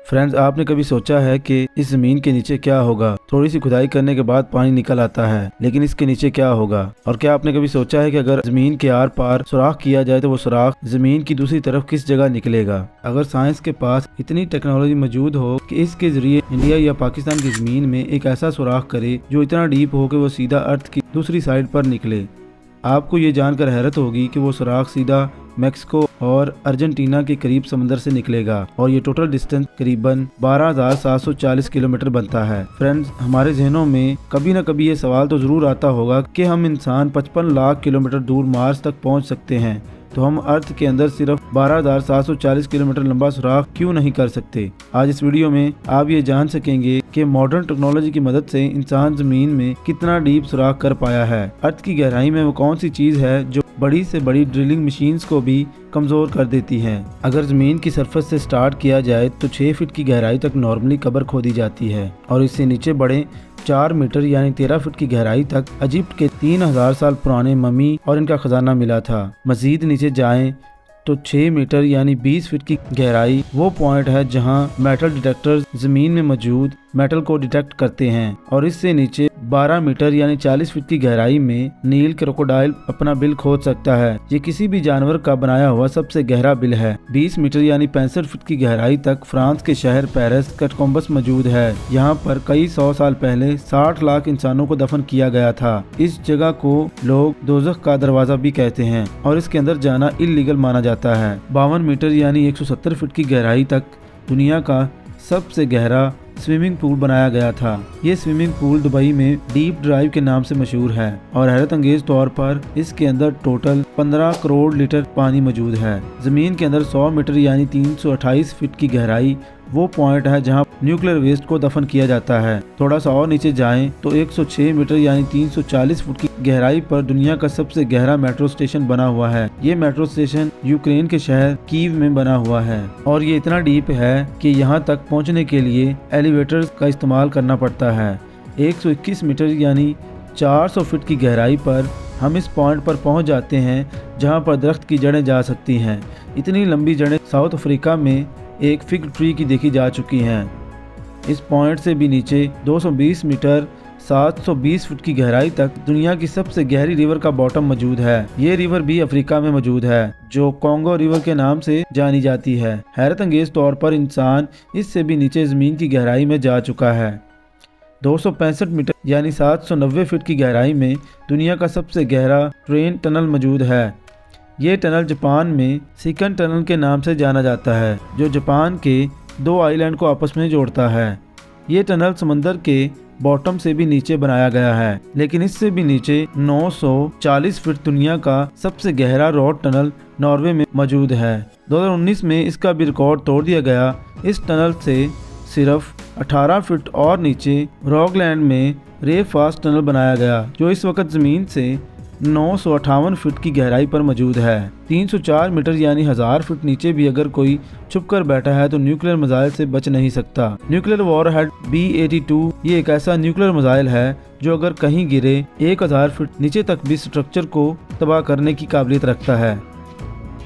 Friends, आपने कभी सोचा है कि इस जमीन के नीचे क्या होगा? थोड़ी सी खुदाई करने के बाद पानी निकल आता है, लेकिन इसके नीचे क्या होगा? और क्या आपने कभी सोचा है कि अगर जमीन के आर पार सुराख किया जाए तो वो सुराख जमीन की दूसरी तरफ किस जगह निकलेगा? अगर साइंस के पास इतनी टेक्नोलॉजी मौजूद हो कि इसके जरिए इंडिया या पाकिस्तान की जमीन में एक ऐसा सुराख करे जो इतना डीप हो कि वो सीधा अर्थ की दूसरी साइड पर निकले, आपको ये जानकर हैरत होगी कि वो सुराख सीधा मैक्सिको और अर्जेंटीना के करीब समंदर से निकलेगा और ये टोटल डिस्टेंस करीबन 12,740 किलोमीटर बनता है। फ्रेंड्स, हमारे जहनों में कभी न कभी ये सवाल तो जरूर आता होगा कि हम इंसान 55 लाख किलोमीटर दूर मार्स तक पहुंच सकते हैं, तो हम अर्थ के अंदर सिर्फ 12,740 किलोमीटर लंबा सुराख क्यों नहीं कर सकते? आज इस वीडियो में आप ये जान सकेंगे कि मॉडर्न टेक्नोलॉजी की मदद से इंसान जमीन में कितना डीप सुराख कर पाया है। अर्थ की गहराई में वो कौन सी चीज है जो बड़ी से बड़ी ड्रिलिंग मशीन्स को भी कमजोर कर देती है। अगर जमीन की सरफेस से स्टार्ट किया जाए तो 6 फीट की गहराई तक नॉर्मली कब्र खोदी जाती है और इससे नीचे बड़े 4 मीटर यानी 13 फीट की गहराई तक इजिप्ट के 3000 साल पुराने ममी और इनका खजाना मिला था। मजीद नीचे जाएं तो 6 मीटर यानी 20 फीट की गहराई वो पॉइंट है जहां मेटल डिटेक्टर्स जमीन में मौजूद मेटल को डिटेक्ट करते हैं और इससे नीचे 12 मीटर यानी 40 फीट की गहराई में नील क्रोकोडाइल अपना बिल खोद सकता है। ये किसी भी जानवर का बनाया हुआ सबसे गहरा बिल है। 20 मीटर यानी 65 फीट की गहराई तक फ्रांस के शहर पेरिस कैटाकॉम्बस मौजूद है। यहाँ पर कई 100 साल पहले 60 लाख इंसानों को दफन किया गया था। इस जगह को लोग दोज़ख का दरवाजा भी कहते हैं और इसके अंदर जाना इल्लीगल माना जाता है। 52 मीटर यानी 170 फीट की गहराई तक दुनिया का सबसे गहरा स्विमिंग पूल बनाया गया था। ये स्विमिंग पूल दुबई में डीप ड्राइव के नाम से मशहूर है और हैरत अंगेज तौर पर इसके अंदर टोटल 15 करोड़ लीटर पानी मौजूद है। जमीन के अंदर 100 मीटर यानी 328 फीट की गहराई वो पॉइंट है जहां न्यूक्लियर वेस्ट को दफन किया जाता है। थोड़ा सा और नीचे जाएं तो 106 मीटर यानी 340 फुट की गहराई पर दुनिया का सबसे गहरा मेट्रो स्टेशन बना हुआ है। ये मेट्रो स्टेशन यूक्रेन के शहर कीव में बना हुआ है और ये इतना डीप है कि यहाँ तक पहुँचने के लिए एलिवेटर्स का इस्तेमाल करना पड़ता है। 121 मीटर यानी 400 फीट की गहराई पर हम इस पॉइंट पर पहुँच जाते हैं जहाँ पर दरख्त की जड़ें जा सकती हैं। इतनी लंबी जड़ें साउथ अफ्रीका में एक फिग ट्री की देखी जा चुकी हैं। इस पॉइंट से भी नीचे 220 मीटर 720 फुट की गहराई तक दुनिया की सबसे गहरी रिवर का बॉटम मौजूद है। ये रिवर भी अफ्रीका में मौजूद है जो कॉन्गो रिवर के नाम से जानी जाती है। हैरत अंगेज तौर पर इंसान इससे भी नीचे जमीन की गहराई में जा चुका है। 265 मीटर यानी 790 फीट की गहराई में दुनिया का सबसे गहरा ट्रेन टनल मौजूद है। ये टनल जापान में सिकन टनल के नाम से जाना जाता है जो जापान के 2 आइलैंड को आपस में जोड़ता है। ये टनल समंदर के बॉटम से भी नीचे बनाया गया है, लेकिन इससे भी नीचे 940 फीट दुनिया का सबसे गहरा रोड टनल नॉर्वे में मौजूद है। 2019 में इसका भी रिकॉर्ड तोड़ दिया गया। इस टनल से सिर्फ 18 फीट और नीचे रॉकलैंड में रे फास्ट टनल बनाया गया जो इस वक्त जमीन से 958 फीट की गहराई पर मौजूद है। 304 मीटर यानी 1000 फीट नीचे भी अगर कोई छुपकर बैठा है तो न्यूक्लियर मिसाइल से बच नहीं सकता। न्यूक्लियर वॉरहेड B-82 ये एक ऐसा न्यूक्लियर मिसाइल है जो अगर कहीं गिरे 1000 फीट नीचे तक भी स्ट्रक्चर को तबाह करने की काबिलियत रखता है।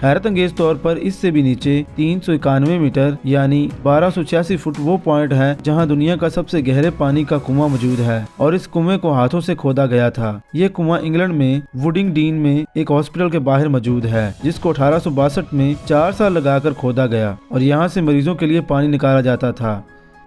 हैरत अंगेज तौर पर इससे भी नीचे 391 मीटर यानी 1286 फुट वो पॉइंट है जहां दुनिया का सबसे गहरे पानी का कुआं मौजूद है और इस कुएं को हाथों से खोदा गया था। ये कुआं इंग्लैंड में वुडिंगडीन में एक हॉस्पिटल के बाहर मौजूद है जिसको 1862 में 4 साल लगाकर खोदा गया और यहाँ से मरीजों के लिए पानी निकाला जाता था।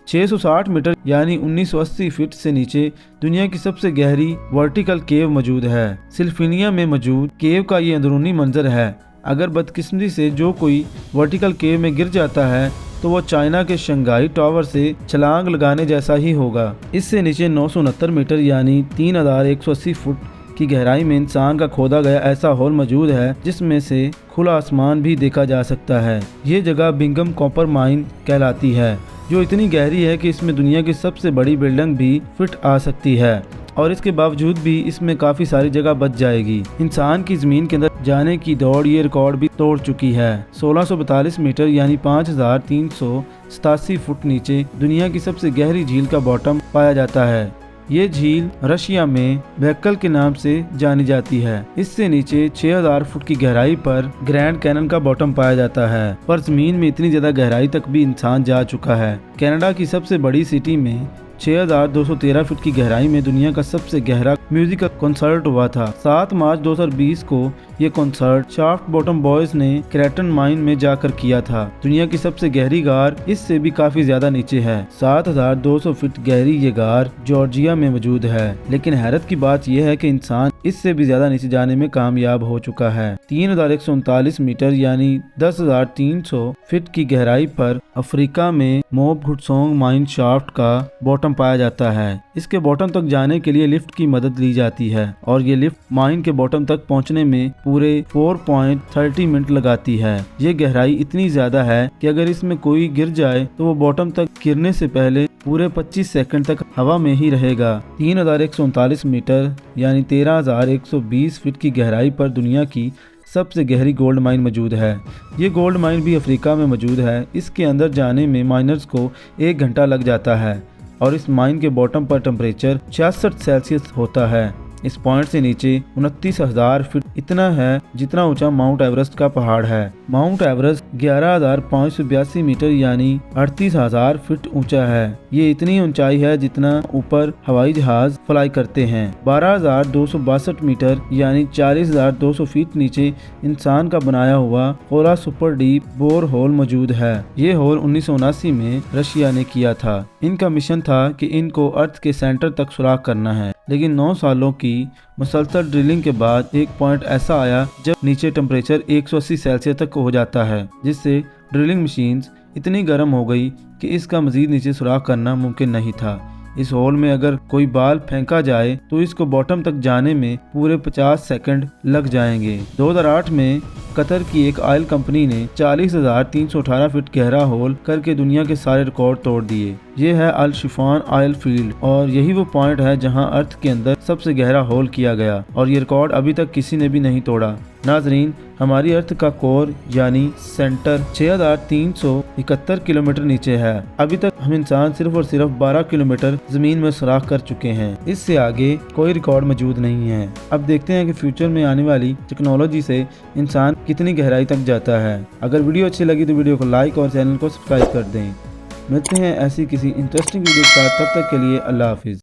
660 मीटर यानी 1980 फीट से नीचे दुनिया की सबसे गहरी वर्टिकल केव मौजूद है। सिल्फिनिया में मौजूद केव का ये अंदरूनी मंजर है। अगर बदकिस्मती से जो कोई वर्टिकल केव में गिर जाता है तो वो चाइना के शंघाई टावर से छलांग लगाने जैसा ही होगा। इससे नीचे 969 मीटर यानी 3180 फुट की गहराई में इंसान का खोदा गया ऐसा होल मौजूद है जिसमें से खुला आसमान भी देखा जा सकता है। ये जगह बिंगम कॉपर माइन कहलाती है जो इतनी गहरी है कि इसमें दुनिया की सबसे बड़ी बिल्डिंग भी फिट आ सकती है और इसके बावजूद भी इसमें काफ़ी सारी जगह बच जाएगी। इंसान की ज़मीन के अंदर जाने की दौड़ ये रिकॉर्ड भी तोड़ चुकी है। 1642 मीटर यानी 5387 फुट नीचे दुनिया की सबसे गहरी झील का बॉटम पाया जाता है। ये झील रशिया में बैकल के नाम से जानी जाती है। इससे नीचे 6000 फुट की गहराई पर ग्रैंड कैनन का बॉटम पाया जाता है, पर जमीन में इतनी ज्यादा गहराई तक भी इंसान जा चुका है। कनाडा की सबसे बड़ी सिटी में 6213 फीट की गहराई में दुनिया का सबसे गहरा म्यूजिकल कॉन्सर्ट हुआ था। 7 मार्च 2020 को ये कॉन्सर्ट शाफ्ट बॉटम बॉयज ने क्रैटन माइन में जाकर किया था। दुनिया की सबसे गहरी गार इससे भी काफी ज्यादा नीचे है। 7200 फीट गहरी ये गार जॉर्जिया में मौजूद है। लेकिन हैरत की बात यह है कि इंसान इससे भी ज्यादा नीचे जाने में कामयाब हो चुका है। 3139 मीटर यानी 10,300 फीट की गहराई पर अफ्रीका में मोब हुडसोंग माइन शाफ्ट का बॉटम पाया जाता है। इसके बॉटम तक जाने के लिए लिफ्ट की मदद ली जाती है और ये लिफ्ट माइन के बॉटम तक पहुंचने में पूरे 4.30 मिनट लगाती है। ये गहराई इतनी ज्यादा है कि अगर इसमें कोई गिर जाए तो वो बॉटम तक गिरने से पहले पूरे 25 सेकंड तक हवा में ही रहेगा। 3139 मीटर यानी 13,120 फीट की गहराई पर दुनिया की सबसे गहरी गोल्ड माइन मौजूद है। ये गोल्ड माइन भी अफ्रीका में मौजूद है। इसके अंदर जाने में माइनर्स को 1 घंटा लग जाता है और इस माइन के बॉटम पर टेम्परेचर 66 सेल्सियस होता है। इस पॉइंट से नीचे 29,000 फीट इतना है जितना ऊंचा माउंट एवरेस्ट का पहाड़ है। माउंट एवरेस्ट 11,582 मीटर यानी 38,000 फीट ऊंचा है। ये इतनी ऊंचाई है जितना ऊपर हवाई जहाज फ्लाई करते हैं। 12,262 मीटर यानी 40,200 फीट नीचे इंसान का बनाया हुआ खोला सुपर डीप बोर होल मौजूद है। ये होल 1979 में रशिया ने किया था। इनका मिशन था कि इनको अर्थ के सेंटर तक सुराख करना है, लेकिन 9 सालों की मुसलसल ड्रिलिंग के बाद एक पॉइंट ऐसा आया जब नीचे टेम्परेचर 180 सेल्सियस तक हो जाता है, जिससे ड्रिलिंग मशीन्स इतनी गर्म हो गई कि इसका मजीद नीचे सुराख करना मुमकिन नहीं था। इस होल में अगर कोई बाल फेंका जाए तो इसको बॉटम तक जाने में पूरे 50 सेकंड लग जाएंगे। 2008 में कतर की एक ऑयल कंपनी ने 40,318 फीट गहरा होल करके दुनिया के सारे रिकॉर्ड तोड़ दिए। ये है अल शिफान ऑयल फील्ड और यही वो पॉइंट है जहां अर्थ के अंदर सबसे गहरा होल किया गया और ये रिकॉर्ड अभी तक किसी ने भी नहीं तोड़ा। नाजरीन, हमारी अर्थ का कोर यानी सेंटर 6,371 किलोमीटर नीचे है। अभी तक हम इंसान सिर्फ और सिर्फ 12 किलोमीटर जमीन में सुराख कर चुके हैं। इससे आगे कोई रिकॉर्ड मौजूद नहीं है। अब देखते हैं कि फ्यूचर में आने वाली टेक्नोलॉजी से इंसान कितनी गहराई तक जाता है। अगर वीडियो अच्छी लगी तो वीडियो को लाइक और चैनल को सब्सक्राइब कर दें। मिलते हैं ऐसी किसी इंटरेस्टिंग वीडियो के साथ, तब तक के लिए अल्लाह हाफिज।